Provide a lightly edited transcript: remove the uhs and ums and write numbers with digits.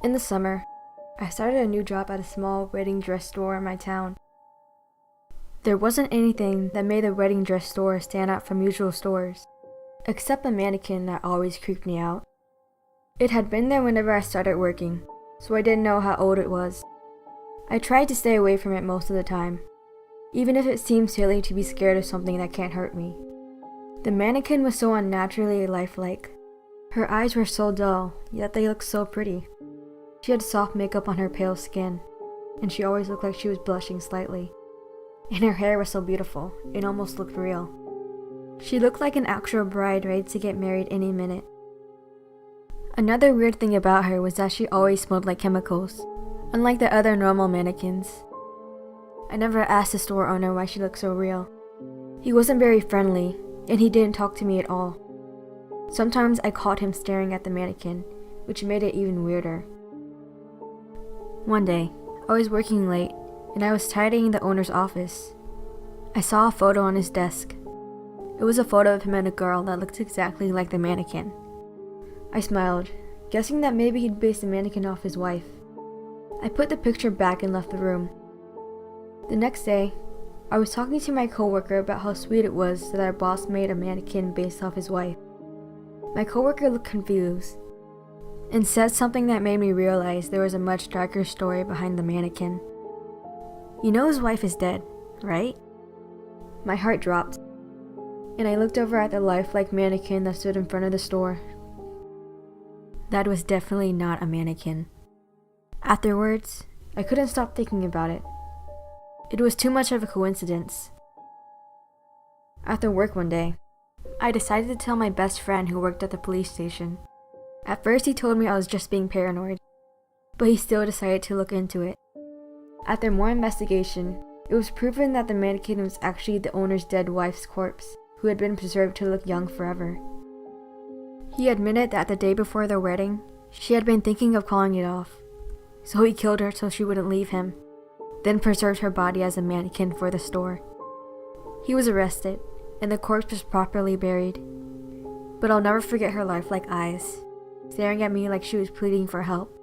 In the summer, I started a new job at a small wedding dress store in my town. There wasn't anything that made the wedding dress store stand out from usual stores, except a mannequin that always creeped me out. It had been there whenever I started working, so I didn't know how old it was. I tried to stay away from it most of the time, even if it seemed silly to be scared of something that can't hurt me. The mannequin was so unnaturally lifelike. Her eyes were so dull, yet they looked so pretty. She had soft makeup on her pale skin, and she always looked like she was blushing slightly. And her hair was so beautiful, it almost looked real. She looked like an actual bride ready to get married any minute. Another weird thing about her was that she always smelled like chemicals, unlike the other normal mannequins. I never asked the store owner why she looked so real. He wasn't very friendly, and he didn't talk to me at all. Sometimes I caught him staring at the mannequin, which made it even weirder. One day, I was working late, and I was tidying the owner's office. I saw a photo on his desk. It was a photo of him and a girl that looked exactly like the mannequin. I smiled, guessing that maybe he'd based the mannequin off his wife. I put the picture back and left the room. The next day, I was talking to my coworker about how sweet it was that our boss made a mannequin based off his wife. My coworker looked confused and said something that made me realize there was a much darker story behind the mannequin. You know his wife is dead, right? My heart dropped, and I looked over at the lifelike mannequin that stood in front of the store. That was definitely not a mannequin. Afterwards, I couldn't stop thinking about it. It was too much of a coincidence. After work one day, I decided to tell my best friend who worked at the police station. At first he told me I was just being paranoid, but he still decided to look into it. After more investigation, it was proven that the mannequin was actually the owner's dead wife's corpse, who had been preserved to look young forever. He admitted that the day before their wedding, she had been thinking of calling it off, so he killed her so she wouldn't leave him, then preserved her body as a mannequin for the store. He was arrested, and the corpse was properly buried. But I'll never forget her lifelike eyes, staring at me like she was pleading for help.